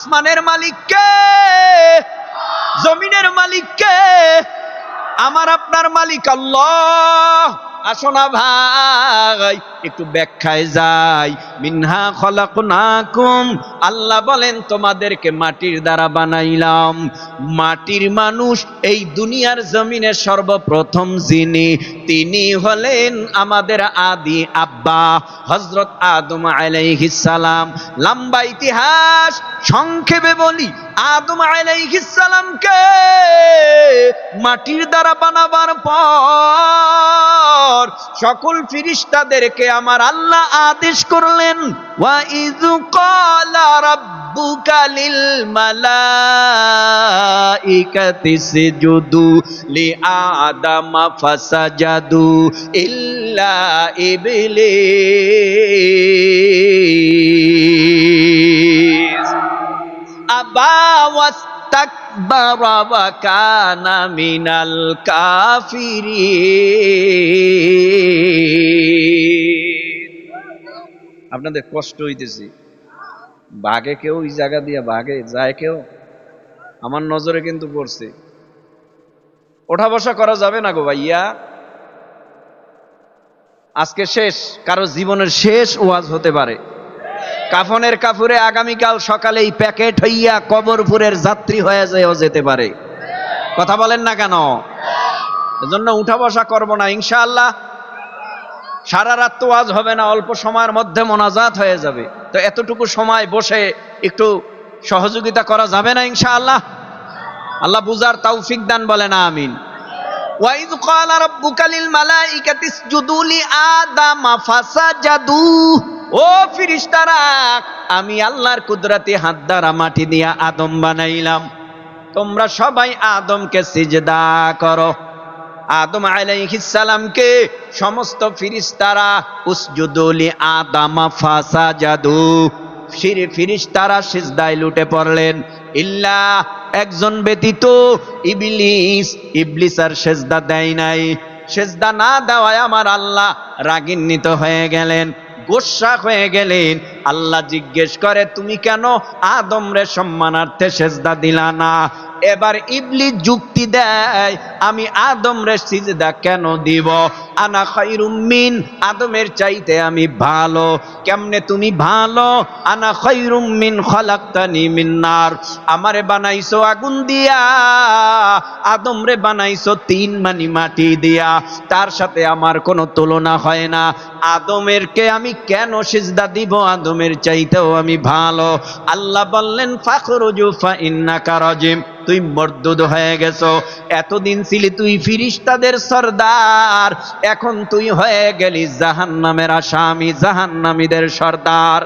আসমানের মালিক কে? জমিনের মালিক কে? আমার আপনার মালিক আল্লাহ। আসো না ভাই একটু ব্যাখ্যায় যাই। মিনহা খলাকনাকুম, আল্লাহ বলেন তোমাদেরকে মাটির দ্বারা বানাইলাম। মাটির মানুষ এই দুনিয়ার জমিনে সর্বপ্রথম যিনি, তিনি হলেন আমাদের আদি আব্বা হযরত আদম আলাইহিস সালাম। লম্বা ইতিহাস সংক্ষেপে বলি, আদম আলাইহিস সালামকে মাটির দ্বারা বানাবার পর সকল ফেরেশতাদেরকে আমার আল্লাহ আদেশ করলেন, ওয়া ইয ক্বালা রাব্বুকা লিল মালাইকাতি ইসজুদু লি আদামা ফাসাজাদু ইল্লা ইবলিস আবা ওয়াস্তাকবারা ওয়া কানা মিনাল কাফিরিন। আপনাদের কষ্ট হইতেছে, বাঘে কেউ এই জায়গা দিয়ে বাঘে যায়, কেউ আমার নজরে কিন্তু পড়ছে। ওঠা বসা করা যাবে না গো ভাইয়া, আজকে শেষ, কারো জীবনের শেষ ওয়াজ হতে পারে। কাফনের কাফুরে আগামীকাল সকালেই প্যাকেট হইয়া কবরপুরের যাত্রী হয়ে যেতে পারে। কথা বলেন না কেন? এজন্য উঠা বসা করবো না ইনশাআল্লাহ। সারা রাত তো ওয়াজ হবে না, অল্প সময়ের মধ্যে মোনাজাত হয়ে যাবে। তো এতটুকু সময় বসে একটু সহযোগিতা করা যাবে না ইনশাআল্লাহ? আল্লাহ বুঝার তৌফিক দান, বলেন আমিন। ওয়া ইয ক্বালা রাব্বুকা লিল মালাইকাতি ইসজুদু লি আদামা ফাসাজাদু, ও ফেরেশতারা, আমি আল্লাহর কুদরতি হাত দ্বারা মাটি দিয়া আদম বানাইলাম, তোমরা সবাই আদমকে সিজদা করো। আদম আলাইহিস সালামকে সমস্ত ফেরেশতারা উসজুদু লি আদামা ফাসাজাদু, ফেরেশতারা সিজদায় লুটে পড়লেন, ইল্লা, একজন ব্যতীত, ইবলিস, ইবলিস আর সিজদা দেয় নাই। সিজদা না দেওয়ায় আমার আল্লাহ রাগান্বিত হয়ে গেলেন, গোসা হয়ে গেলেন। আল্লাহ জিজ্ঞেস করে, তুমি কেন আদম রে সম্মানার্থে সিজদা দিলা না? এবার ইবলিস যুক্তি দেয়, আমি আদম রে সিজদা কেন দিব? আনা খায়রুম মিন, আদমের চাইতে আমি ভালো। কেমনে তুমি ভালো? আনা খায়রুম মিন খালাকতানি মিন নার, আমারে বানাইছো আগুন দিয়া, আদম রে বানাইছো তিন মানি মাটি দিয়া, তার সাথে আমার কোনো তুলনা হয় না। আদমেরকে আমি কেন সিজদা দিব? আদমের চাইতেও আমি ভালো। আল্লাহ বললেন, ফাখরুজু ফা ইন্নাকা রাজিম, তুই মর্দুদ হয়ে গেছো। এতদিন ছিলি তুই ফেরেশতাদের সরদার, এখন তুই হয়ে গেলি জাহান্নামের আসামি, জাহান্নামীদের সরদার।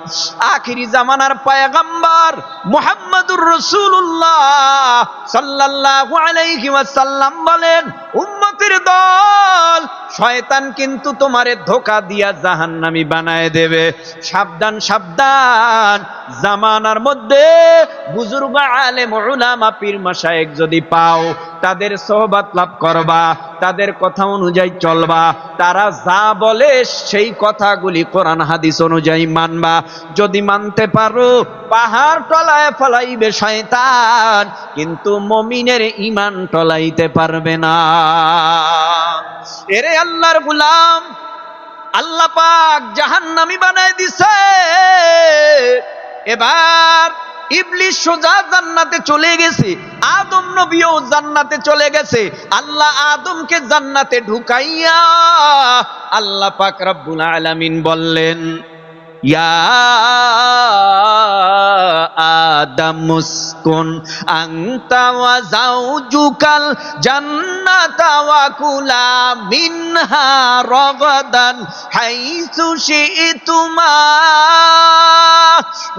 আখিরি জামানার পয়গম্বর মুহাম্মদুর রাসূলুল্লাহ সাল্লাল্লাহু আলাইহি ওয়াসাল্লাম বলেন, উম্মতের দল, শয়তান কিন্তু তোমারে ধোঁকা দিয়া জাহান্নামী বানায় দেবে। সাবধান সাবধান, জামানার মধ্যে বুজুর্গ আলেম উলামা পীর মাশায়েখ যদি পাও, তাদের সোহবত লাভ করবা, তাদের কথা অনুযায়ী চলবা, তারা যা বলে সেই কথাগুলি কোরআন হাদিস অনুযায়ী মানবা। যদি মানতে পারো, পাহাড় টলায় ফলাইবে শয়তান, কিন্তু মুমিনের ঈমান টলাইতে পারবে না। এরে আল্লাহর গোলাম, আল্লাহ পাক জাহান্নামী বানায় দিছে। এবার ইবলিস সোজা জান্নাতে চলে গেছে, আদম নবীও জান্নাতে চলে গেছে। আল্লাহ আদমকে জান্নাতে ঢুকাইয়া আল্লাহ পাক রব্বুল আলামিন বললেন, ইয়া আদম উসকুন আনতা ওয়া যাওজুকাল জান্নাতা ওয়া কুলা মিনহা রাগাদান হাইসু শি'তুমা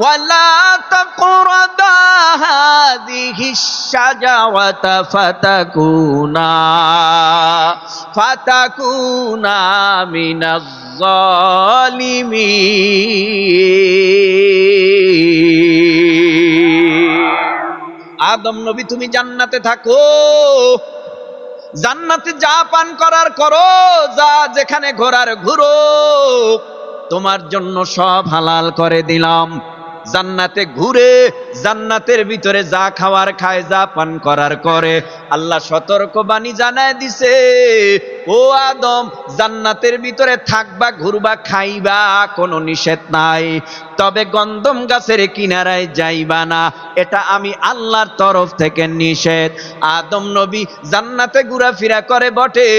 ওয়া লা তাকরাবা হাযিহিশ শাজারাতা ফাতাকুনা মিনাজ জালিমিন। আদম নবী, তুমি জান্নাতে থাকো, জান্নাতে যা পান করার করো, যা যেখানে ঘোরার ঘুরো, তোমার জন্য সব হালাল করে দিলাম। জান্নাতে ঘুরে, জান্নাতের ভিতরে যা খাওয়ার খায়, যা পান করার করে। আল্লাহ সতর্ক বাণী জানায় দিছে, ও আদম, জান্নাতের ভিতরে থাকবা, ঘুরবা, খাইবা, কোনো নিষেধ নাই, তবে গন্ধম গাছের কিনারায় যাইবা না, এটা আমি আল্লাহর তরফ থেকে নিষেধ। আদম নবী জান্নাতে ঘোরাফেরা করে বটে,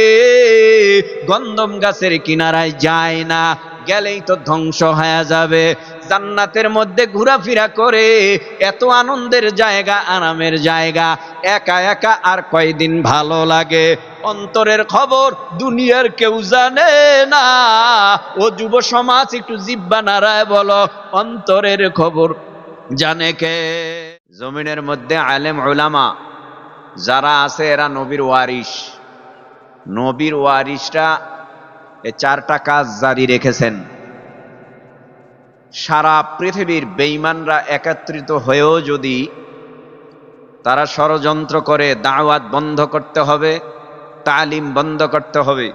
গন্ধম গাছের কিনারায় যায় না, গেলেই তো ধ্বংস হয়ে যাবে। জান্নাতের মধ্যে ঘোরাফেরা করে, এত আনন্দের জায়গা, আরামের জায়গা, একা একা আর কয়দিন ভালো লাগে। অন্তরের খবর দুনিয়ার কেউ জানে না। ও যুব সমাজ, একটু জিহ্বা নাড়ায় বলো, অন্তরের খবর জানে কে? জমিনের মধ্যে আলেম উলামা যারা আছে, এরা নবীর ওয়ারিস। নবীর ওয়ারিসরা এই চারটা কাজ জারি রেখেছেন। সারা পৃথিবীর বেঈমানরা একত্রিত হয়েও যদি তারা ষড়যন্ত্র করে, দাওয়াত বন্ধ করতে হবে, তালিম বন্ধ করতে হবে,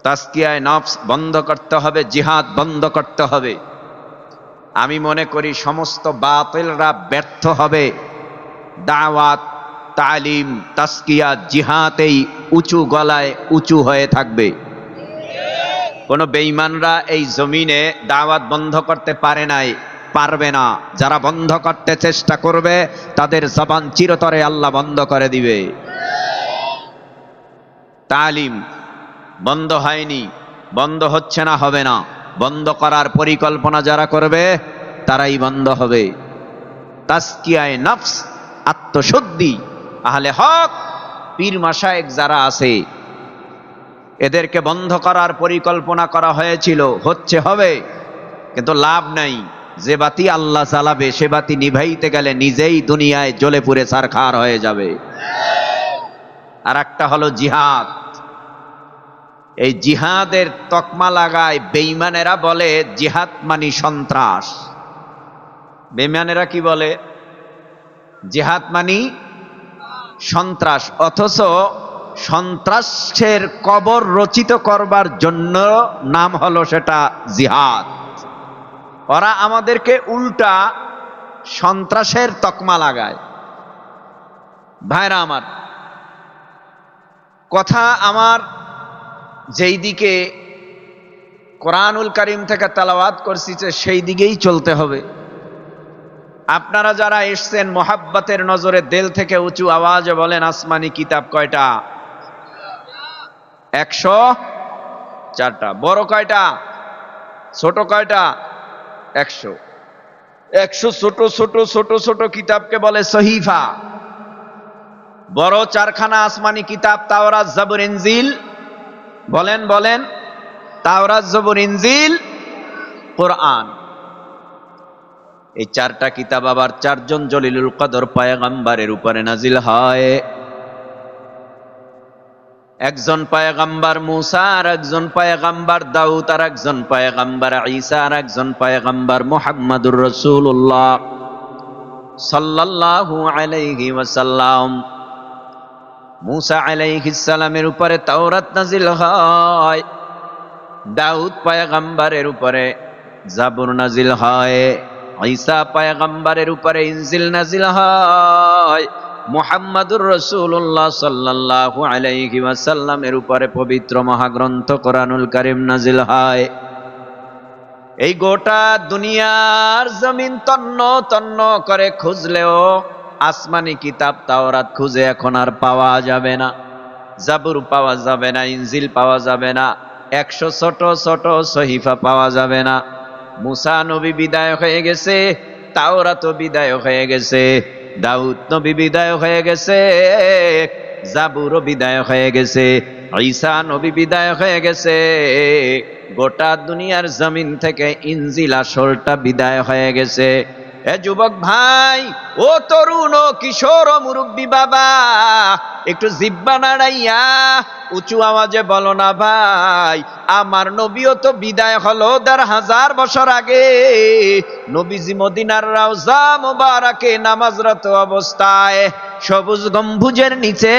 তাসকিয়ায়ে নফস বন্ধ করতে হবে, জিহাদ বন্ধ করতে হবে, আমি মনে করি সমস্ত বাতিলরা ব্যর্থ হবে। দাওয়াত, তালিম, তাসকিয়া, জিহাদেই উঁচু গলায় উঁচু হয়ে থাকবে। কোন বেঈমানরা এই জমিনে দাওয়াত বন্ধ করতে পারে নাই, পারবে না। যারা বন্ধ করতে চেষ্টা করবে, তাদের জবান চিরতরে আল্লাহ বন্ধ করে দিবে। তালিম বন্ধ হয়নি, বন্ধ হচ্ছে না, হবে না। বন্ধ করার পরিকল্পনা যারা করবে, তারাই বন্ধ হবে। তাসকিয়ায়ে নফস, আত্মশুদ্ধি, আহলে হক, পীর মাশায়েখ যারা আছে, এদেরকে বন্ধ করার পরিকল্পনা করা হয়েছিল, হচ্ছে, হবে, কিন্তু লাভ নাই। যে বাতি আল্লাহ জ্বালাবে, সে বাতি নিভাইতে গেলে নিজেই দুনিয়ায় জ্বলে পুড়ে ছারখার হয়ে যাবে। আর একটা হলো জিহাদ। এই জিহাদের তকমা লাগায় বেঈমানেরা, বলে জিহাদ মানি সন্ত্রাস। বেঈমানেরা কি বলে? জিহাদ মানি সন্ত্রাস। অথচ সন্ত্রাসের কবর রচিত করবার জন্য নাম হলো সেটা জিহাদ। ওরা আমাদেরকে উল্টা সন্ত্রাসের তকমা লাগায়। ভাইরা আমার, কথা আমার যেই দিকে কোরআনুল কারীম থেকে তেলাওয়াত করছি, সেই দিকেই চলতে হবে। আপনারা যারা এসছেন, মোহাব্বতের নজরে দিল থেকে উঁচু আওয়াজে বলেন, আসমানি কিতাব কয়টা? 104টা। বড় কয়টা? ছোট কয়টা? 100। 100 ছোট ছোট ছোট ছোট কিতাবকে বলে সহিফা। বড় চারখানা আসমানি কিতাব, তাওরাত, জাবুর, ইনজিল। বলেন বলেন, তাওরাত, জাবুর, ইনজিল, কোরআন। এই চারটা কিতাব আবার চারজন জলিলুল কদর পয়গম্বরের উপরে নাজিল হয়। একজন পয়গম্বর মুসা, আর একজন পয়গম্বর দাউদ, আর একজন পয়গম্বর ঈসা, আর একজন পয়গম্বর মুহাম্মদুর রাসূলুল্লাহ সাল্লাল্লাহু আলাইহি ওয়াসাল্লাম। মুসা আলাইহিস সালামের উপরে তাওরাত নাজিল হয়, দাউদ পয়গম্বরের উপরে জাবুর নাজিল হয়, ঈসা পয়গম্বরের উপরে ইনজিল নাজিল হয়, মুহাম্মদুর রাসূলুল্লাহ সাল্লাল্লাহু আলাইহি ওয়াসাল্লামের উপরে পবিত্র মহাগ্রন্থ কোরআনুল কারীম নাজিল হয়। এই গোটা দুনিয়ার জমিন তন্ন তন্ন করে খুঁজলেও আসমানি কিতাব তাওরাত খুঁজে এখন আর পাওয়া যাবে না, জাবুর পাওয়া যাবে না, ইনজিল পাওয়া যাবে না, 100 ছোট ছোট সহিফা পাওয়া যাবে না। মুসা নবী বিদায় হয়ে গেছে, তাওরাতও বিদায় হয়ে গেছে, দাউদ নবী বিদায় হয়ে গেছে, জাবুরও বিদায় হয়ে গেছে, ঈসা নবী বিদায় হয়ে গেছে। গোটা দুনিয়ার জমিন থেকে ইনজিল আসলটা বিদায় হয়ে গেছে। এ যুবক ভাই, ও তরুণ, ও কিশোর, ও মুরব্বী বাবা, একটু জিহ্বা নাড়াইয়া উঁচু আওয়াজে বলো না, ভাই, আমার নবীও তো বিদায় হলো ১৫০০ বছর আগে। নবীজি মদিনার রওজা মুবারাকে নামাজরত অবস্থায় সবুজ গম্বুজের নিচে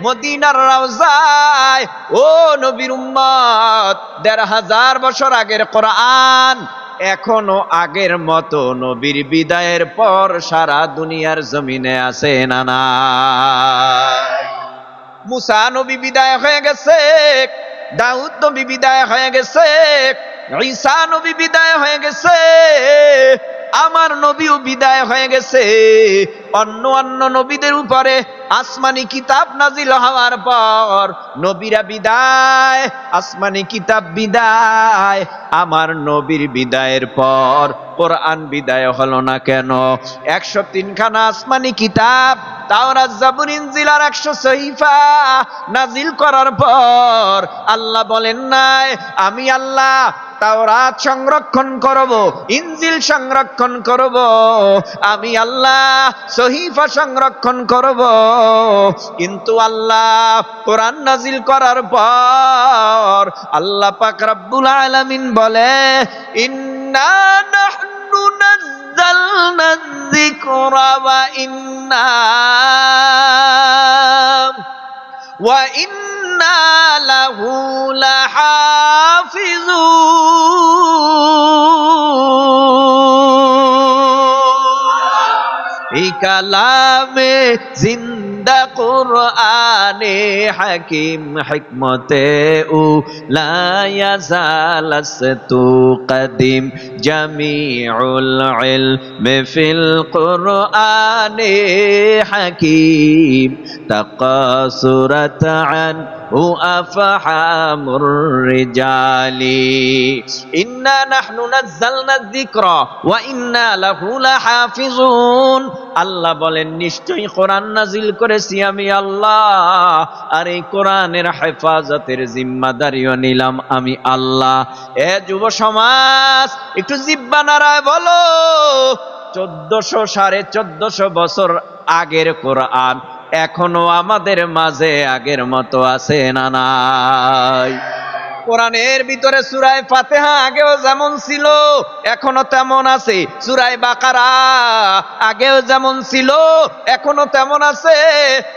মদিনার রওজায়, ও নবীর উম্মত, ১৫০০ বছর আগের কোরআন এখনো আগের মতো নবীর বিদায়ের পর সারা দুনিয়ার জমিনে আছে না না? মুসা নবী বিদায় হয়ে গেছে, দাউদ নবী বিদায় হয়ে গেছে, ঈসা নবী বিদায় হয়ে গেছে, আমার নবীও বিদায় হয়ে গেছে। অন্য অন্য নবীদের উপরে আসমানি কিতাব নাজিল হওয়ার পর নবীরা বিদায়, আসমানি কিতাব বিদায়, আমার নবীর বিদায়ের পর কোরআন বিদায় হলো না কেন? 103 খানা আসমানি কিতাব, তাওরাত জাবুর ইনজিল আর 100 সহিফা নাজিল করার পর আল্লাহ বলেন নাই আমি আল্লাহ তাওরাত সংরক্ষণ করব, ইনজিল সংরক্ষণ করব, আমি আল্লাহ সহিফা সংরক্ষণ করব। কিন্তু আল্লাহ কোরআন নাজিল করার পর আল্লাহ পাক রব্বুল আলামিন বলে ইন্না নাহনু নাযালনা যিকরা ওয়া ইন্না লাহু লাহাফিজুন। এই কালামে জিন্দা কুরআনে হাকিম হিকমতে উ লা ইয়াজালাস্তু কদিম জামিউল ইলমি ফিল কুরআনে হাকিম তাকাসুরাত আন ও আফহামুর রিজালি ইন্না নাহনু নাযালনা যিকরা ওয়া ইন্না লাহু লাহাফিজুন। আল্লাহ বলেন নিশ্চয়ই কোরআন নাজিল করেছি আমি আল্লাহ, আর এই কোরআনের হেফাজতের জিম্মাদারিও নিলাম আমি আল্লাহ। এ যুব সমাজ একটু জিহ্বা নাড়ায় বলো 1400-1450 বছর আগের কোরআন এখনো আমাদের মাঝে আগের মতো আছে না নাই? কোরআনের ভিতরে সূরা ফাতিহা আগেও যেমন ছিল এখনো তেমন আছে, সূরা বাকারা আগেও যেমন ছিল এখনো তেমন আছে,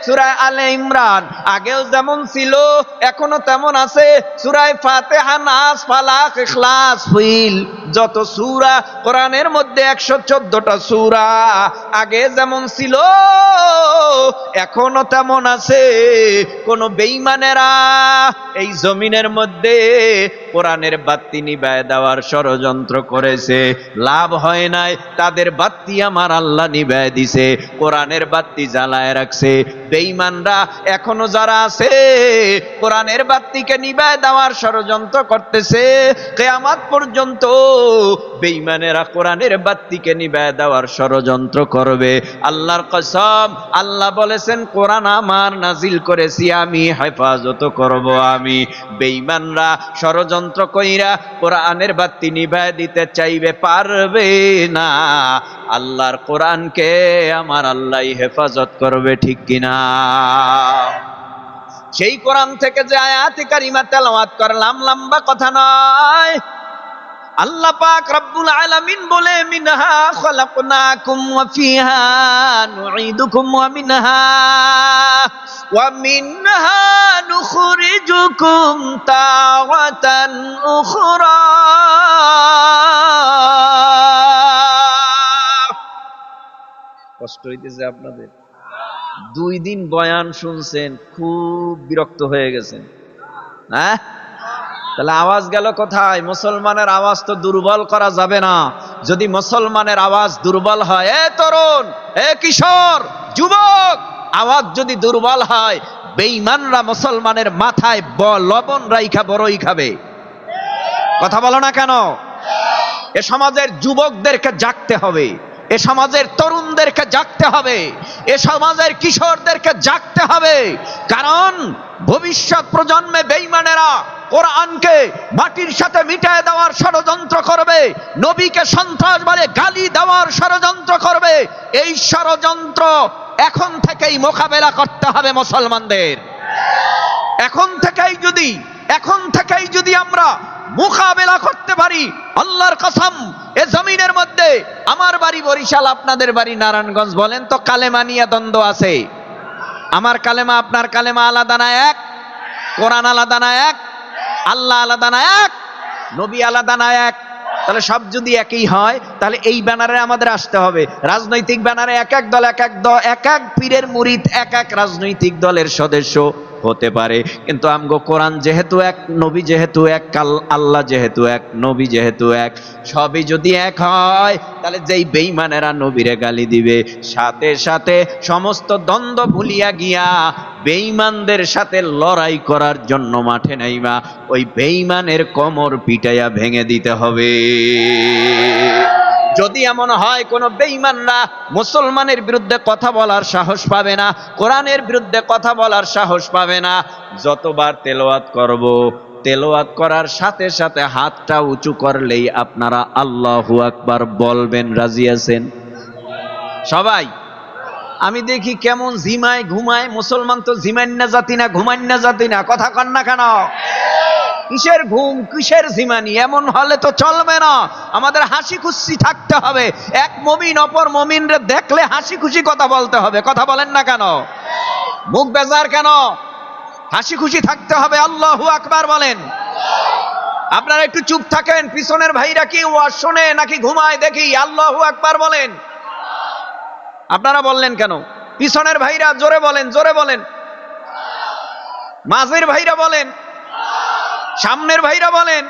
সূরা আলে ইমরান আগেও যেমন ছিল এখনো তেমন আছে, সূরা ফাতিহা, নাস, ফালাক, ইখলাস, ফিল যত সূরা কোরআনের মধ্যে 114টা সূরা আগে যেমন ছিল এখনো তেমন আছে। কোন বেঈমানেরা এই জমিনের মধ্যে কোরআনের বাতি নিভায় দেওয়ার ষড়যন্ত্র করেছে, লাভ হয় নাই, তাদের বাতি আমার আল্লাহ নিভায় দিছে, কোরআনের বাতি জ্বালায় রাখছে। বেঈমানরা এখনো যারা আছে কোরআনের বাতিকে নিভায় দেওয়ার ষড়যন্ত্র করতেছে, কিয়ামত পর্যন্ত বেঈমানেরা কোরআনের বাতিকে নিভায় দেওয়ার ষড়যন্ত্র করবে। আল্লাহর কসম, আল্লাহ বলেছেন কোরআন আমার নাজিল করেছি আমি, হেফাজত করব আমি। বেঈমানরা ষড়যন্ত্র কইরা কোরআনের বাতি নিভায় দিতে চাইবে, পারবে না। আল্লাহর কোরআনকে আমার আল্লাহ হেফাজত করবে, ঠিক কিনা? সেই কোরআন থেকে যে আয়াতে কারিমা তেলাওয়াত করলাম লম্বা কথা নয়। আল্লাহ পাক রব্বুল আলামিন বলে মিনহা খলাকনাকুম ওয়া ফিহা নুঈদুকুম ওয়া মিনহা নুখরিজুকুম তাওয়াতান উখরা। কষ্ট হইতেছে আপনাদের? 2 দিন বয়ান শুনছেন, খুব বিরক্ত হয়ে গেছেন, হ্যাঁ? তাহলে আওয়াজ গেল কোথায়? মুসলমানের আওয়াজ তো দুর্বল করা যাবে না। যদি মুসলমানের আওয়াজ দুর্বল হয়, এ তরুণ, এ কিশোর, যুবক, আওয়াজ যদি দুর্বল হয়, বেঈমানরা মুসলমানের মাথায় লবণ রাইখা বড়ই খাবে। কথা বলো না কেন? এ সমাজের যুবকদেরকে জাগতে হবে, এ সমাজের তরুণদেরকে জাগতে হবে, এ সমাজের কিশোরদেরকে জাগতে হবে। কারণ ভবিষ্যৎ প্রজন্মে বেঈমানেরা কোরআনকে মাটির সাথে মিটায় দেওয়ার ষড়যন্ত্র করবে, নবীকে সন্ত্রাস বলে গালি দেওয়ার ষড়যন্ত্র করবে। এই ষড়যন্ত্র এখন থেকেই মোকাবেলা করতে হবে মুসলমানদের। এখন থেকেই যদি আমরা মোকাবেলা করতে পারি, আল্লাহর কসম, এ জমিনের মধ্যে আমার বাড়ি বরিশাল, আপনাদের বাড়ি নারায়ণগঞ্জ, বলেন তো কালেমা নিয়ে দ্বন্দ্ব আছে? আমার কালেমা আপনার কালেমা আলাদা না এক? কোরআন আলাদা না এক? আল্লাহ আলাদা না এক? নবী আলাদা না এক? তাহলে সব যদি একই হয় তাহলে এই ব্যানারে আমাদের আসতে হবে। রাজনৈতিক ব্যানারে এক এক দল এক এক পীরের মুরিদ এক এক রাজনৈতিক দলের সদস্য হতে পারে, কিন্তু আমগো কোরআন যেহেতু এক, নবী যেহেতু এক, আল্লাহ যেহেতু এক, নবী যেহেতু এক, সবই যদি এক হয় তাহলে যেই বেঈমানেরা নবীরে গালি দিবে সাথে সাথে সমস্ত দ্বন্দ্ব ভুলিয়া গিয়া বেঈমানদের সাথে লড়াই করার জন্য মাঠে নাইবা ওই বেঈমানের কোমর পিটাইয়া ভেঙে দিতে হবে। যদি এমন হয় কোন বেঈমানরা মুসলমানের বিরুদ্ধে কথা বলার সাহস পাবে না, কোরআনের বিরুদ্ধে কথা বলার সাহস পাবে না, যতবার তেলাওয়াত করব তেলাওয়াত করার সাথে সাথে হাতটা উঁচু করলেই আপনারা আল্লাহু আকবার বলবেন। রাজি আছেন সবাই? আমি দেখি কেমন জিমায় ঘুমায় মুসলমান, তো জিমান্না জাতি না ঘুমান্না জাতি না, কথা কন না কেন? কিসের ঘুম কিসের জিমানি? এমন হলে তো চলবে না। আমাদের হাসি খুশি থাকতে হবে। এক মুমিন অপর মুমিনরে দেখলে হাসি খুশি কথা বলতে হবে। কথা বলেন না কেন? মুখ বেজার কেন? হাসি খুশি থাকতে হবে। আল্লাহু আকবার বলেন। আপনারা একটু চুপ থাকেন, পিছনের ভাইরা কি ওয়াজ শোনে নাকি ঘুমায় দেখি। আল্লাহু আকবার বলেন। আপনারা বললেন কেন? পিছনের ভাইরা জোরে বলেন, জোরে বলেন। মাঝের ভাইরা বলেন, সামনের ভাইরা বলেন,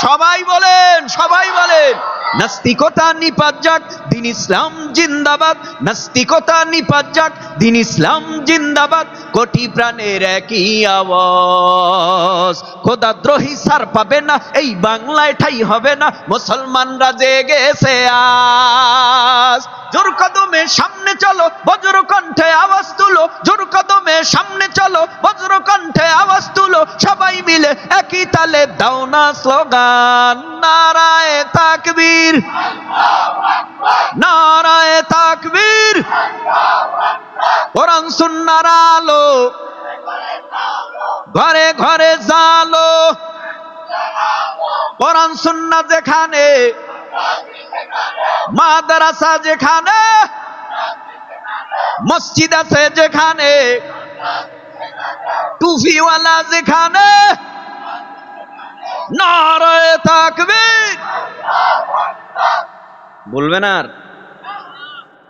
সবাই বলেন, সবাই বলেন। নাস্তিকতা নিপাত যাক, দিন ইসলাম জিন্দাবাদ। নাস্তিকতা নিপাত যাক, দিন ইসলাম জিন্দাবাদ। কোটি প্রাণের একই আওয়াজ, খোদাদ্রোহী সার পাবে না, এই বাংলায় ঠাই হবে না, মুসলমানরা জেগেছে আজ। জোর কদমে সামনে চলো, বজ্র কণ্ঠে আওয়াজ তুলো। জোর কদমে সামনে চলো, বজ্র কণ্ঠে আওয়াজ তুলো। সবাই মিলে একই তালে দাও না স্লোগান, নারায়ে তাকবীর, নারায়ে তাকবীর। কোরআন সুন্নাহর আলো ঘরে ঘরে জালো। কোরআন সুন্নাহ যেখানে, মাদ্রাসা যেখানে, মসজিদ আছে যেখানে, টুপিওয়ালা যেখানে, নারায়ে তাকবীর। বলবেন আর?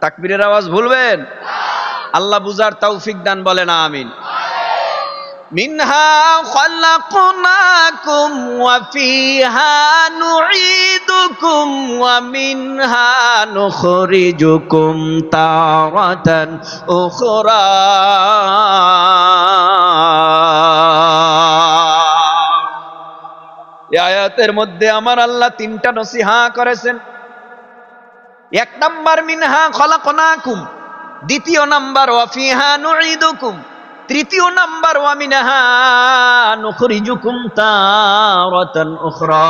তাকবীরের আওয়াজ ভুলবেন? আল্লাহ বুঝার তৌফিক দান, বলেন আমিন। মিনহা খালাকনাকুম ওয়া ফিহা নুঈদুকুম ওয়া মিনহা নুখরিজুকুম তারাতান উখরা। এই আয়াতের মধ্যে আমার আল্লাহ তিনটা নসিহত করেছেন। এক নাম্বার মিনহা খালাকনাকুম, দ্বিতীয় নাম্বার ওয়া ফিহা নুঈদুকুম, তৃতীয় নাম্বার ওয়া মিনহা নুখরিজুকুম তারাতান উখরা।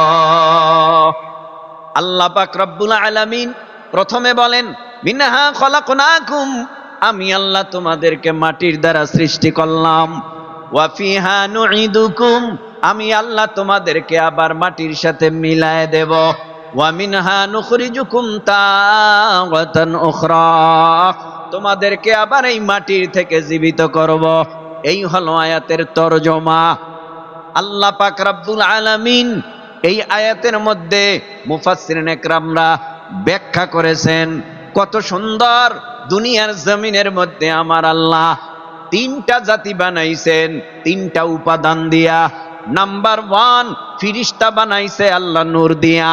আল্লাহ পাক রব্বুল আলামিন প্রথমে বলেন মিনহা খালাকনাকুম, আমি আল্লাহ তোমাদেরকে মাটির দ্বারা সৃষ্টি করলাম। ওয়া ফিহা নুঈদুকুম, আমি আল্লাহ তোমাদেরকে আবার মাটির সাথে মিলায় দেব। ওয়া মিনহা নুখরিজুকুম তারাতান উখরা, তোমাদেরকে আবার এই মাটির থেকে জীবিত করব। এই হলো আয়াতের তরজমা। আল্লাহ পাক রব্বুল আলামিন এই আয়াতের মধ্যে মুফাসসিরিন ইকরামরা ব্যাখ্যা করেছেন কত সুন্দর। দুনিয়ার জমিনের মধ্যে আমার আল্লাহ তিনটা জাতি বানাইছেন, তিনটা উপাদান দিয়া। নাম্বার 1, ফিরিস্তা বানাইছে আল্লাহ নূর দিয়া,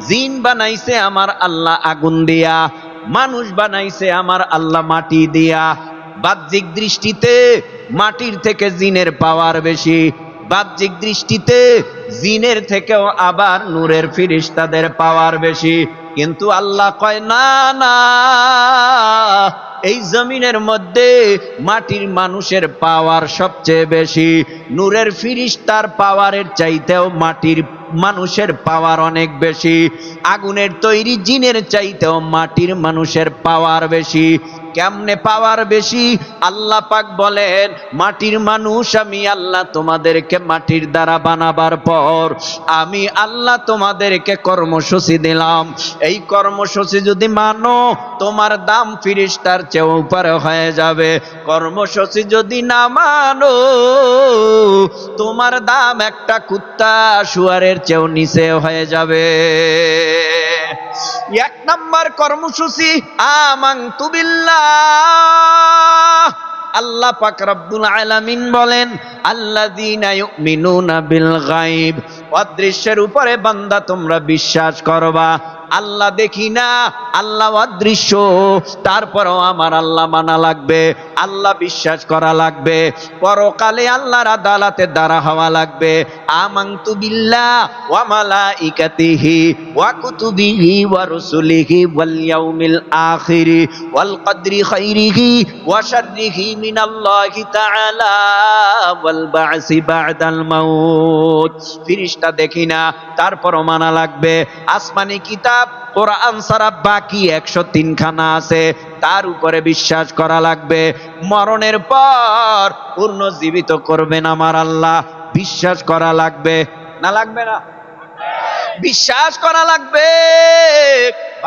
জিন বানাইছে আমার আল্লাহ আগুন দিয়া, মানুষ বানাইছে আমার আল্লাহ মাটি দিয়া। বাহ্যিক দৃষ্টিতে মাটির থেকে জিনের পাওয়ার বেশি, বাহ্যিক দৃষ্টিতে জিনের থেকেও আবার নূরের ফিরিস্তাদের পাওয়ার বেশি। কিন্তু আল্লাহ কয় না না, এই জমিনের মধ্যে মাটির মানুষের পাওয়ার সবচেয়ে বেশি, নূরের ফিরিস্তার পাওয়ারের চাইতেও মাটির মানুষের পাওয়ার অনেক বেশি, আগুনের তৈরি জিনের চাইতেও মাটির মানুষের পাওয়ার বেশি। কেমনে পাওয়ার বেশি? আল্লাহ পাক বলেন মাটির মানুষ আমি আল্লাহ তোমাদেরকে মাটির দ্বারা বানাবার পর আমি আল্লাহ তোমাদেরকে কর্মসূচি দিলাম। এই কর্মসূচি যদি মানো তোমার দাম ফিরিস্তার চেয়ে উপরে হয়ে যাবে। কর্মসূচি যদি না মানো তোমার দাম একটা কুত্তা শুয়ারের চেয়েও নিচে হয়ে যাবে। এক নাম্বার কর্মসূচি আমানতু বিল্লাহ। আল্লাহ পাক রব্বুল আলামিন বলেন আল্লাযীনা ইউমিনুনা বিল গায়ব, অদৃশ্যের উপরে বান্দা তোমরা বিশ্বাস করবা। আল্লাহ দেখি না, আল্লাহ অদৃশ্য, তারপরেও আমার আল্লাহ মানা লাগবে, আল্লাহ বিশ্বাস করা লাগবে, পরকালে আল্লাহর আদালতে দাঁড়া হওয়া লাগবে। আমানতু বিল্লাহ ওয়া মালাইকাতিহি ওয়া কুতুবিহি ওয়া রুসুলিহি ওয়াল ইয়াউমিল আখিরি ওয়াল কদরি খাইরিহি ওয়া শাররিহি মিনাল্লাহি তাআলা ওয়াল বা'সি বা'দাল মাউত। ফেরেশতা দেখি না, তারপরও মানা লাগবে। আসমানি কিতাব কোরআন ছাড়া বাকি 103 খানা আছে, তার উপরে বিশ্বাস করা লাগবে। মরণের পর পুনর্জীবিত করবেন আমার আল্লাহ, বিশ্বাস করা লাগবে না লাগবে না? বিশ্বাস করা লাগবে।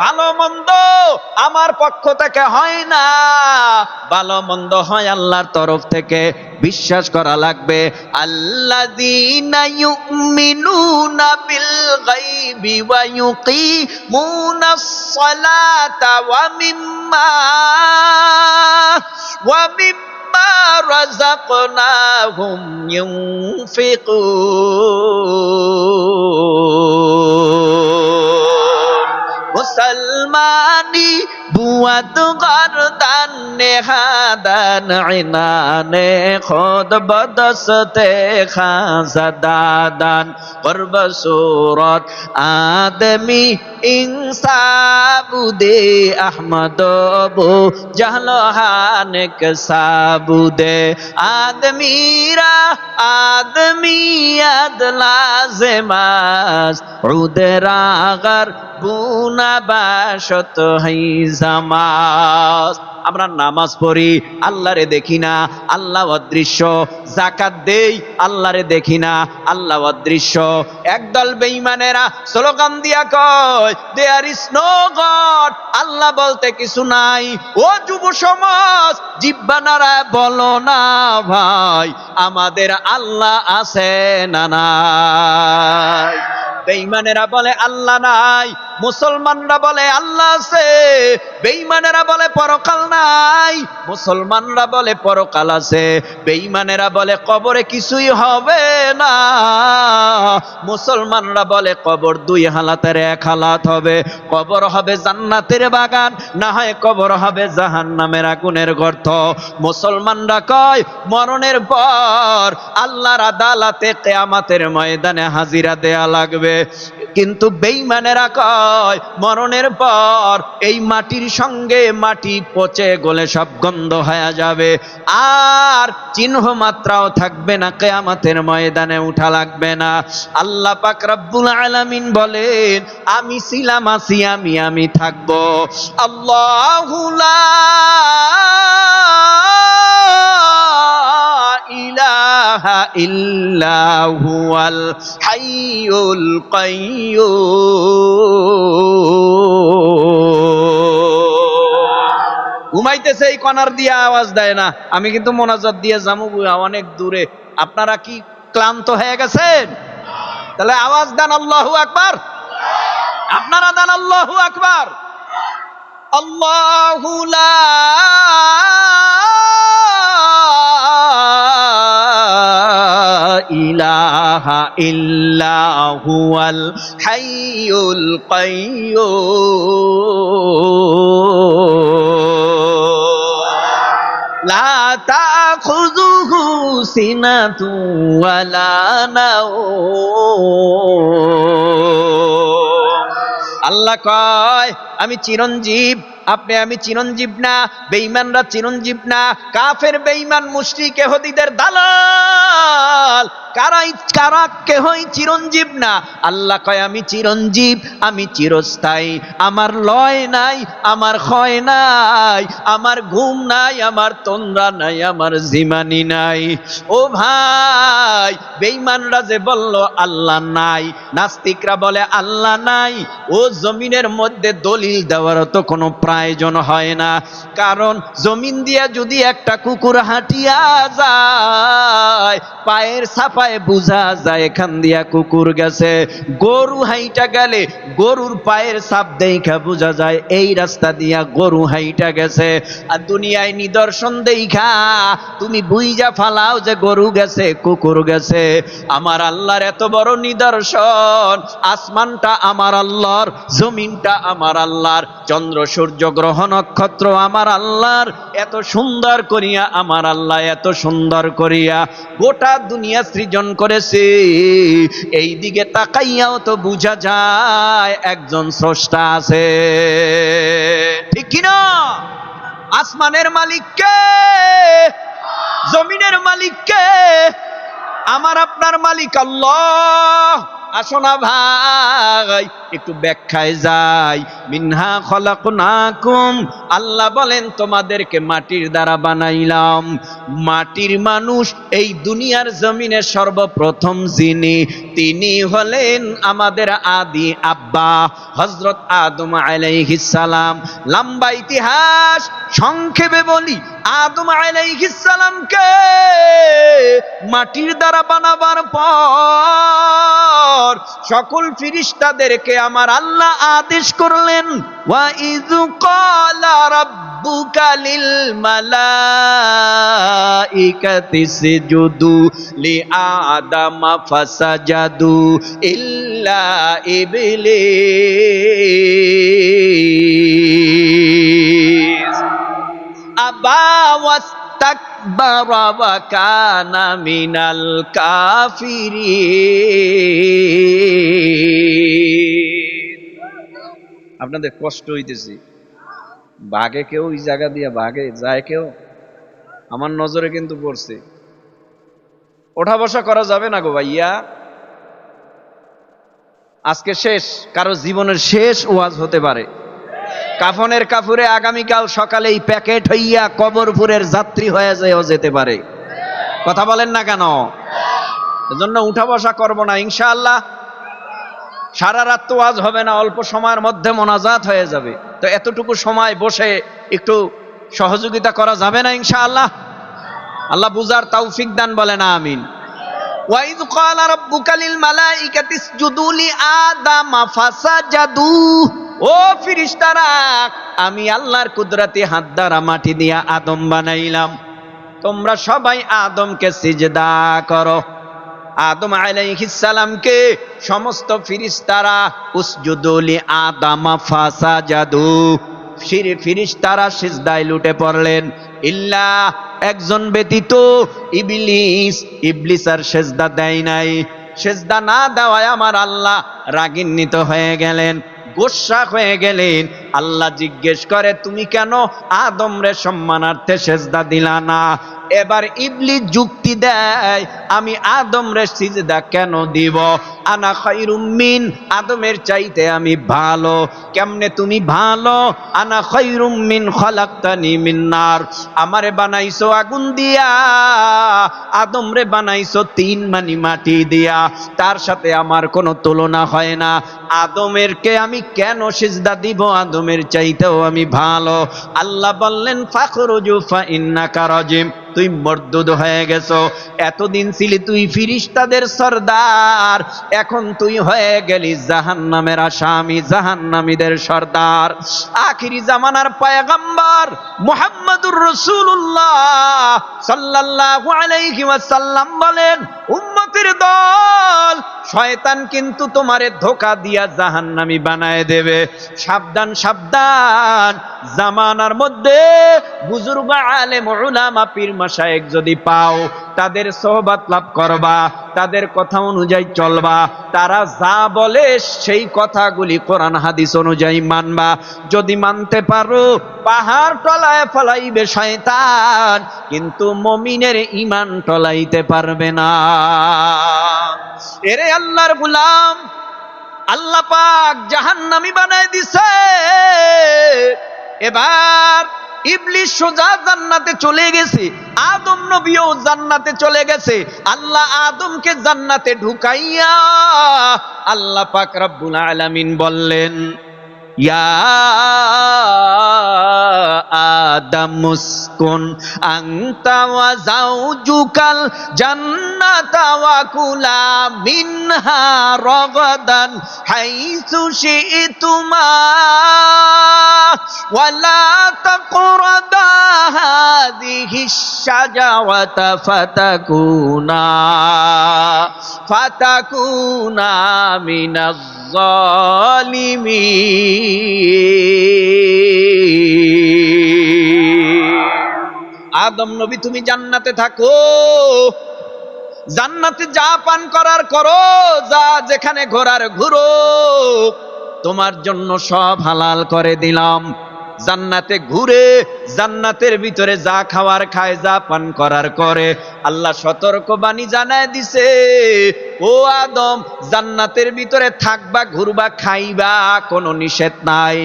ভালো মন্দ আমার পক্ষ থেকে হয় না, ভালো মন্দ হয় আল্লাহর তরফ থেকে, বিশ্বাস করা লাগবে। আল্লাযীনা ইউমিনুনা বিল গায়বি ওয়া ইউকিমুনাস সালাতা ওয়া মিম্মা রাযাকনাহুম ইউনফিকুন। মুসলমানি বুয়াদ গরদান নেহাদান ইনানে খুদ বদসতে খাজাদাদান করব সুরত আদমি ইনসাবুদে আহমদ বু জাহলহানক সাবুদে আদমিরা আদমিয়াত লাজমাস উদরাগর বুনাবাশত হাইজামাস। আমরা নামাজ পড়ি, আল্লাহরে দেখি না, আল্লাহ অদৃশ্য। যাকাত দেই, আল্লাহরে দেখি না, আল্লাহ অদৃশ্য। একদল বেঈমানেরা স্লোগান দিয়া কয় দেয়ার ইজ নো গড, আল্লাহ বলতে কিছু নাই। ও যুব সমাজ, জিহ্বা নাড়ায় বলো না ভাই, আমাদের আল্লাহ আছে না নাই? বেঈমানেরা বলে আল্লাহ নাই, মুসলমানরা বলে আল্লাহ আছে। বেঈমানেরা বলে পরকাল নাই, মুসলমানরা বলে পরকাল আছে। বেঈমানেরা বলে কবরে কিছুই হবে না, মুসলমানরা বলে কবর দুই হালাতের এক হালাত হবে। কবর হবে জান্নাতের বাগান, না হয় কবর হবে জাহান্নামের আগুনের গর্ত। মুসলমানরা কয় মরণের পর আল্লাহর আদালতে কিয়ামতের ময়দানে হাজিরা দেয়া লাগবে। কিন্তু বেঈমানেরা কয় মরণের পর এই মাটির সঙ্গে মাটি পচে গলে সব গন্ধ হয়ে যাবে, আর চিহ্ন মাত্রাও থাকবে না, কিয়ামতের ময়দানে উঠা লাগবে না। আল্লাহ পাক রব্বুল আলামিন বলেন আমি ছিলাম, আছি, আমি থাকবো। আল্লাহু লা ইলাহা ইল্লা হুয়াল হাইয়ুল কাইয়্যুম। ঘুমাইতেছে এই কনার দিয়ে আওয়াজ দেয় না, আমি কিন্তু মোনাজাত দিয়ে যাবো অনেক দূরে। আপনারা কি ক্লান্ত হয়ে গেছেন? তাহলে আওয়াজ দেন আল্লাহু আকবার। আপনারা দেন আল্লাহু আকবার। আল্লাহু লা ইলাহা ইল্লা হুয়াল হাইয়ুল কাইয়্যুম লা তাখুযুহু সিনাতু ওয়ালা নাওম। আল্লাহ কয় আমি চিরঞ্জীব, আমি চিরঞ্জীব না। বেঈমানরা চিরঞ্জীব না, কাফের বেঈমান মুশরিক ইহুদীদের দালাল কারা কেহই চিরঞ্জীব না। আল্লাহ কয় আমি চিরঞ্জীব, আমি চিরস্থায়ী, আমার লয় নাই, আমার ক্ষয় নাই, আমার ঘুম নাই, আমার তন্দ্রা নাই, আমার জিমানি নাই। ও ভাই, বেঈমানরা যে বলল আল্লাহ নাই, নাস্তিকরা বলে আল্লাহ নাই, ও জমিনের মধ্যে দলিল দেওয়ার তো কোনো প্রাণ আয়োজন হয় না। কারণ জমিন দিয়া যদি একটা কুকুর হাঁটিয়া যায়, পায়ের ছাপায় বোঝা যায় এখান দিয়া কুকুর গেছে। গরু হাইটা গেলে গরুর পায়ের ছাপ দেখা বোঝা যায় এই রাস্তা দিয়া গরু হাইটা গেছে। আর দুনিয়ায় নিদর্শন দেখা তুমি বুইজা ফালাও যে গরু গেছে, কুকুর গেছে। আমার আল্লাহর এত বড় নিদর্শন, আসমানটা আমার আল্লাহর, জমিনটা আমার আল্লাহর, চন্দ্র সূর্য গ্রহ নক্ষত্র আমার আল্লাহর। এত সুন্দর করিয়া আমার আল্লাহ এত সুন্দর করিয়া গোটা দুনিয়া সৃজন করেছে। এই দিকে তাকাইয়াও তো বুঝা যায় একজন স্রষ্টা আছে, ঠিক কিনা? আসমানের মালিক কে? জমিনের মালিক কে? আমার আপনার মালিক আল্লাহ। আসো না ভাই একটু ব্যাখ্যায় যাই। মিনহা খলাকনাকুম, আল্লাহ বলেন তোমাদেরকে মাটির দ্বারা বানাইলাম। মাটির মানুষ এই দুনিয়ার জমিনে সর্বপ্রথম যিনি, তিনি হলেন আমাদের আদি আব্বা হযরত আদম আলাইহিস সালাম। লম্বা ইতিহাস সংক্ষেপে বলি, আদম আলাইহিস সালামকে মাটির দ্বারা বানাবার পর সকল ফেরেশতাদেরকে আমার আল্লাহ আদেশ করলেন, ওয়া ইয ক্বালা রাব্বুকা লিল মালাইকাতি ইসজুদু লিআদামা ফাসাজাদু ইল্লা ইবলিস আবা ওয়াস্তাকবারা ওয়া কানা মিনাল কাফিরিন। আপনাদের কষ্ট হইতেছে, বাঘে কেউ এই জায়গা দিয়া বাঘে যায় কেউ? আমার নজরে কিন্তু পড়ছে। ওঠা বসা করা যাবে না গো ভাইয়া। আজকে শেষ, কারো জীবনের শেষ ওয়াজ হতে পারে। কাফনের কাফুরে আগামীকাল সকালে এই প্যাকেট হইয়া কবরপুরের যাত্রী হয়ে যায়ও যেতে পারে। কথা বলেন না কেন? এজন্য উঠা বসা করবো না ইনশাআল্লাহ। সারা রাত তো ওয়াজ হবে না, অল্প সময়ের মধ্যে মোনাজাত হয়ে যাবে। তো এতটুকু সময় বসে একটু সহযোগিতা করা যাবে না ইনশাআল্লাহ? আল্লাহ বুঝার তৌফিক দান, বলেন আমিন। ওয়াইদ ক্বালা রাব্বুকা লিল মালাইকাতি ইসজুদু লিআদামা ফাসাজাদু। ও ফেরেশতারা, আমি আল্লাহর কুদরতি হাত দ্বারা মাটি দিয়া আদম বানাইলাম, তোমরা সবাই আদমকে সিজদা করো। আদম আলাইহিস সালামকে সমস্ত ফেরেশতারা উসজুদু লিআদামা ফাসাজাদু, ফেরেশতারা সিজদায় লুটে পড়লেন। ইল্লা, একজন ব্যতীত, ইবলিস। ইবলিস আর সিজদা দেয় নাই। সিজদা না দেওয়ায় আমার আল্লাহ রাগান্বিত হয়ে গেলেন, গোসা হয়ে গেলেন। আল্লাহ জিজ্ঞেস করে, তুমি কেন আদমরে সম্মানার্থে সিজদা দিলা না? এবার ইবলিস যুক্তি দেয়, আমি আদমরে সিজদা কেন দিব? আনা খায়রুম মিন, আদমের চাইতে আমি ভালো। কেমনে তুমি ভালো? আনা খায়রুম মিন খালাকতানি মিন নার, আমারে বানাইছো আগুন দিয়া, আদমরে বানাইছো তিন মানি মাটি দিয়া, তার সাথে আমার কোনো তুলনা হয় না। আদমেরকে আমি কেন সিজদা দিব? আদমের চাইতেও আমি ভালো। আল্লাহ বললেন, ফাখরুজু ফা ইন্নাকা রাজিম, তুই মর্দুদ হয়ে গেছো। এতদিন ছিলি তুই ফেরেশতাদের সরদার, এখন তুই হয়ে গেলি জাহান্নামের আসামি, জাহান্নামীদের সরদার। আখিরি জামানার পয়গম্বর মুহাম্মদুর রাসূলুল্লাহ সাল্লাল্লাহু আলাইহি ওয়াসাল্লাম বলেন, উম্মতের দল, শয়তান কিন্তু তোমারে ধোঁকা দিয়া জাহান্নামী বানায় দেবে। সাবধান সাবধান, জামানার মধ্যে বুজুর্গ আলেম উলামা পীর মাশায়েখ যদি পাও, তাদের সোহবত লাভ করবা, তাদের কথা অনুযায়ী চলবা, তারা যা বলে সেই কথাগুলি কোরআন হাদিস অনুযায়ী মানবা। যদি মানতে পারো, পাহাড় টলায় ফলাইবে শয়তান, কিন্তু মুমিনের ঈমান টলাইতে পারবে না। এরে আল্লাহর গোলাম, আল্লাহ পাক জাহান্নামী বানায় দিছে। এবার ইবলিস সোজা জান্নাতে চলে গেছে, আদম নবীও জান্নাতে চলে গেছে। আল্লাহ আদমকে জান্নাতে ঢুকাইয়া আল্লাহ পাক রব্বুল আলামিন বললেন, ইয়া আদামুসকুন আনতা ওয়া যাওজুকাল জান্নাতা ওয়া কুলা মিনহা রাগাদান হাইসু শি'তুমা ওয়া লা তাকরাবা হাযিহিশ শাজারাতা ফাতাকুনা মিনাজ জালিমিন। আদম নবী তুমি জান্নাতে থাকো, জান্নাতে যা পান করার করো, যা যেখানে ঘোরার ঘুরো, তোমার জন্য সব হালাল করে দিলাম। জান্নাতে ঘুরে জান্নাতের ভিতরে যা খাওয়ার খায়, যা পান করার করে। আল্লাহ সতর্ক বাণী জানায় দিছে, ও আদম জান্নাতের ভিতরে থাকবা, ঘুরবা, খাইবা, কোনো নিষেধ নাই,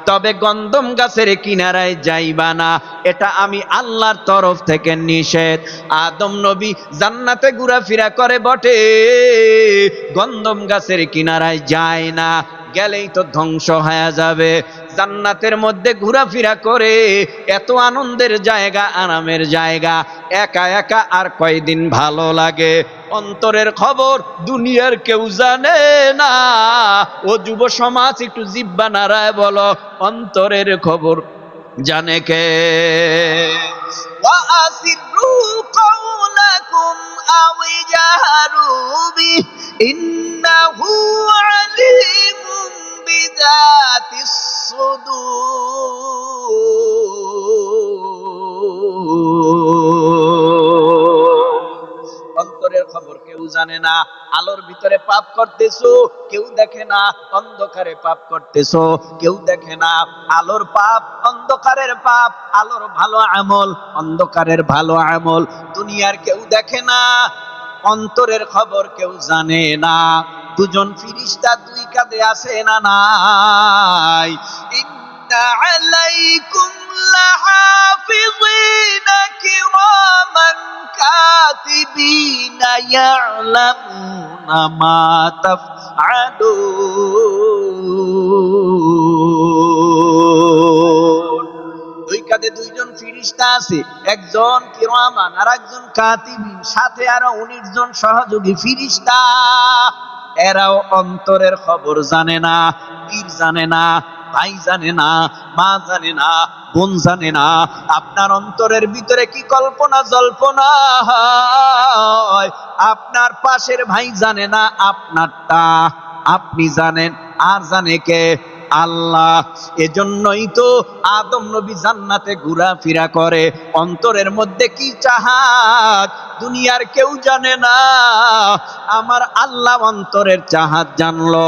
তবে গন্ধম গাছের কিনারায় যাইবা না, এটা আমি আল্লাহর তরফ থেকে নিষেধ। আদম নবী জান্নাতে ঘোরাফেরা করে বটে, গন্ধম গাছের কিনারায় যায় না, গেলেই তো ধ্বংস হয়ে যাবে। জান্নাতের মধ্যে ঘোরাফেরা করে, এত আনন্দের জায়গা, আরামের জায়গা, একা একা আর কয়দিন ভালো লাগে। অন্তরের খবর দুনিয়ার কেউ জানে না। ও যুব সমাজ একটু জিহ্বা নাড়ায় বলো, অন্তরের খবর জানে কে? ওয়া আসিরু কাওলাকুম আও জাহারু বি ইন্নাহু আলিমুম বিযাতিস অন্তরের খবর কেউ জানে না। আলোর ভিতরে পাপ করতেছো, কেউ দেখে না। অন্ধকারে পাপ করতেছো, কেউ দেখে না। আলোর পাপ, অন্ধকারের পাপ, আলোর ভালো আমল, অন্ধকারের ভালো আমল, দুনিয়ার কেউ দেখে না। অন্তরের খবর কেউ জানে না। দুজন ফিরিস্তা দুই কাঁধে আছে না নাই? ইন্না আলাইকুম লাহাফিযিনা কিরামান কাতিবিনা ইয়ালামুনা মা তাফআলুন। দুই কাঁধে দুইজন ফিরিস্তা আছে, একজন কিরামান আর একজন কাতিবিন, সাথে আরো 19 জন সহযোগী ফিরিস্তা। এরাও অন্তরের খবর জানে না। পীর জানে না, ভাই জানে না, মা জানে না, বোন জানে না। আপনার অন্তরের ভিতরে কি কল্পনা জল্পনা হয়, আপনার পাশের ভাই জানে না আপনারটা, আপনি জানেন। আর জানে কে? আল্লাহ। এজন্যই তো আদম নবী জান্নাতে ঘোরাফেরা করে। অন্তরের মধ্যে কি চাহাত দুনিয়ার কেউ জানে না, আমার আল্লাহ অন্তরের চাহাত জানলো।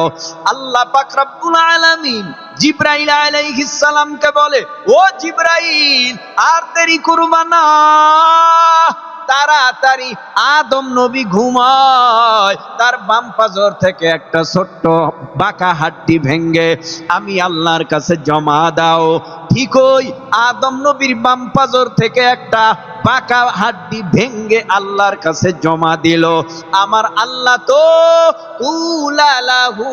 আল্লাহ পাক রব্বুল আলামিন জিবরাইল আলাইহিস সালামকে বলে, ও জিবরাইল আর দেরি করবা না, তাড়াতাড়ি আদম নবী ঘুমায়, তার বাম পাজর থেকে একটা ছোট্ট বাঁকা হাড্ডি ভেঙ্গে আমি আল্লাহর কাছে জমা দাও। ঠিকই আদম নবীর বাম পাজর থেকে একটা বাঁকা হাড্ডি ভেঙ্গে আল্লাহর কাছে জমা দিল। আমার আল্লাহ তো কুলালাহু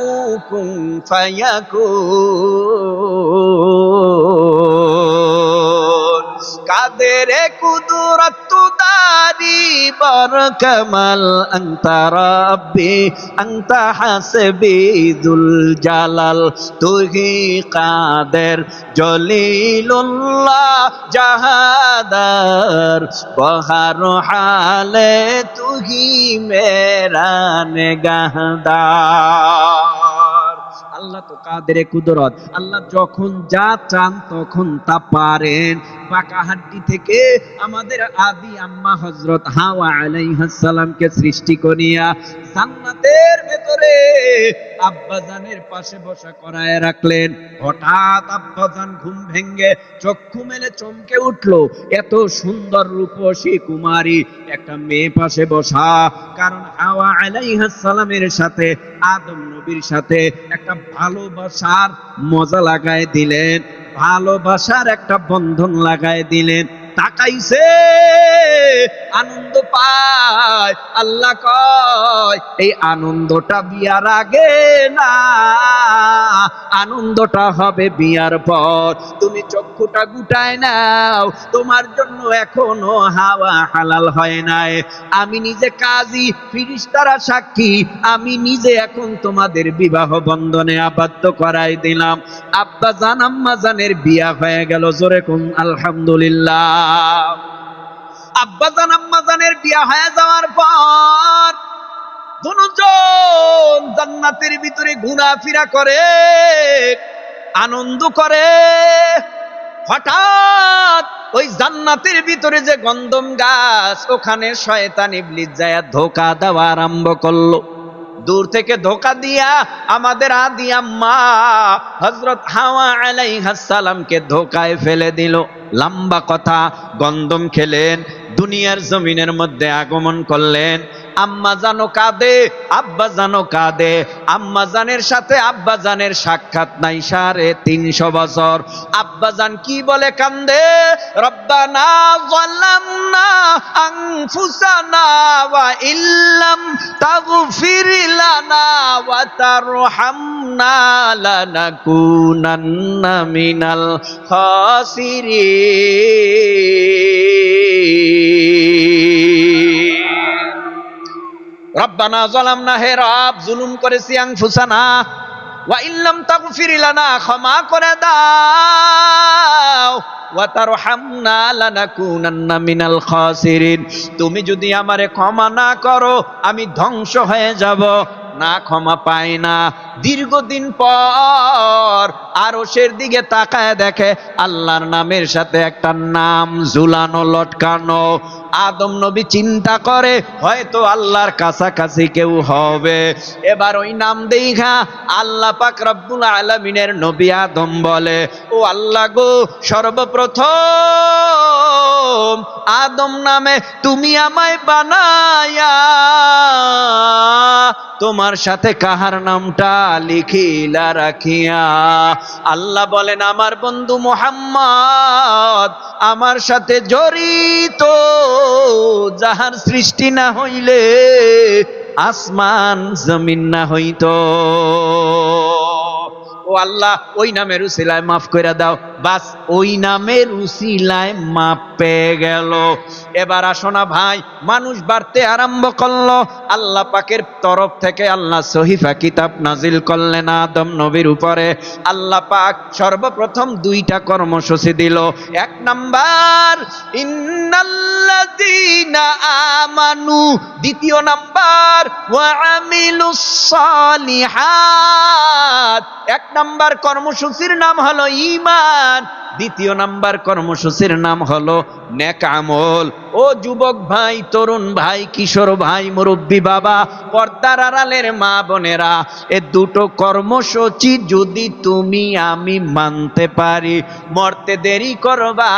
কুন ফায়াকুন, কাদেরে কুদরত দারি বরকমাল আনতা রাব্বি আনতা হাসবি যুল জালাল, তুহি কাদের জলিলুল্লাহ জাহাদার, বহার হালে তুহি মেরা নেগাহদার। আল্লাহ তো কাদেরে কুদরত, আল্লাহ যখন যা চান তখন তা পারেন। পাকা হাড্ডি থেকে আমাদের আদি আম্মা হযরত হাওয়া আলাইহিস সালামকে সৃষ্টি করিয়া জান্নাতের ভেতরে আব্বাজানের পাশে বসা করায় রাখলেন। হঠাৎ আব্বাজান ঘুম ভেঙ্গে চক্ষু মেলে চমকে উঠলো, এত সুন্দর রূপসী কুমারী একটা মেয়ে পাশে বসা। কারণ হাওয়া আলাইহিস সালামের সাথে আদম নবীর সাথে একটা ভালোবাসার মজা লাগায় দিলেন, ভালোবাসার একটা বন্ধন লাগায় দিলেন। তাকাইছে আনন্দ পায়। আল্লাহ কয় এই আনন্দটা বিয়ার আগে না, আনন্দটা হবে বিয়ার পর। তুমি চক্ষুটা গুটায় নাও, তোমার জন্য এখনো হাওয়া হালাল হয় নাই। আমি নিজে কাজী, ফিরিস্তারা সাক্ষী, আমি নিজে এখন তোমাদের বিবাহ বন্ধনে আবদ্ধ করাই দিলাম। আব্বা জান আম্মা জানের বিয়া হয়ে গেল, জোরে কোন আলহামদুলিল্লাহ। আব্বা জান আম্মা জানের বিয়া হয়ে যাওয়ার পর দুজন জান্নাতের ভিতরে ঘোরাফেরা করে, আনন্দ করে। হঠাৎ ওই জান্নাতের ভিতরে যে গন্ধম গাছ, ওখানে শয়তান ইবলিস যায় ধোঁকা দেওয়া আরম্ভ করলো। দূর থেকে ধোঁকা দিয়া আমাদের আদি আম্মা হযরত হাওয়া আলাইহিস সালামকে ধোঁকায় ফেলে দিল। লম্বা কথা, গন্ধম খেলেন, দুনিয়ার জমিনের মধ্যে আগমন করলেন। আম্মা জানো কাঁদে, আব্বা জানো কাঁদে। আম্মা জানের সাথে আব্বা জানের সাক্ষাৎ নাই 350 বছর। আব্বা জান কি বলে কান্দে? রব্বানা যালামনা আনফুসানা ওয়া ইল্লাম তাগফির লানা ওয়া তারহামনা লানাকুনান্না মিনাল খাসিরিন। রব্বানা যালামনা, হে রব জুলুম করেছি, আনফুসানা ওয়া ইল্লাম তাগফির লানা, ক্ষমা করে দাও, ওয়া তারহামনা লানাকুনান্না মিনাল খাসিরিন, তুমি যদি আমারে ক্ষমা না করো আমি ধ্বংস হয়ে যাব। না ক্ষমা পায় না। দীর্ঘদিন পর আরশের দিকে তাকায় দেখে আল্লাহর নামের সাথে একটা নাম ঝুলানো, লটকানো। আদম নবী চিন্তা করে হয়তো আল্লাহর কাছাকাছি কেউ হবে। এবার ওই নাম দেখা আল্লাহ পাক রব্বুল আলামিনের নবী আদম বলে, ও আল্লাহ গো, সর্বপ্রথম আদম নামে তুমি আমায় বানায়া তোমার সাথে কাহার নামটা লিখিলা রাখিয়া? আল্লাহ বলেন, আমার বন্ধু মুহাম্মদ আমার সাথে জড়িত, যাহার সৃষ্টি না হইলে আসমান জমিন না হইতো। ও আল্লাহ, ওই নামের উসিলায় মাফ করে দাও। বাস ওই নামের উসিলায় মাফ পেয়ে গেল। এবার আসো না ভাই, মানুষ বাড়তে আরম্ভ করলো। আল্লাহ পাকের তরফ থেকে আল্লাহ সহিফা কিতাব নাজিল করলেন আদম নবীর উপরে। আল্লাহ পাক সর্বপ্রথম 2টা কর্মসূচি দিল। 1 নাম্বার ইন্নাল্লাযীনা আমানু, 2 নাম্বার ওয়া আমিলুস সালিহাত। 1 নাম্বার কর্মসূচির নাম হলো ঈমান, 2 নাম্বার কর্মসূচির নাম হলো নেক আমল। ও যুবক ভাই, তরুণ ভাই, কিশোর ভাই, মুরব্বী বাবা, পর্দার আড়ালের মা বোনেরা, এ 2টো কর্মসূচি যদি তুমি আমি মানতে পারি, মরতে দেরি করবা,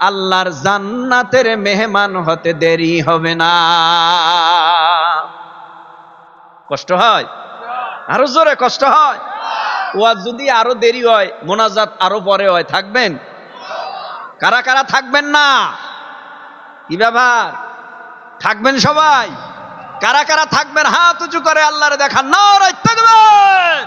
আল্লাহর জান্নাতের মেহমান হতে দেরি হবে না। কষ্ট হয়? আরো জোরে কষ্ট হয়? ওয়াজ যদি আরো দেরি হয়, মোনাজাত আরো পরে হয়, থাকবেন? কারা কারা থাকবেন না? কি ব্যাপার, থাকবেন সবাই? কারা কারা থাকবেন হাত উঁচু করে আল্লাহরে দেখান, নারে তাকবীর।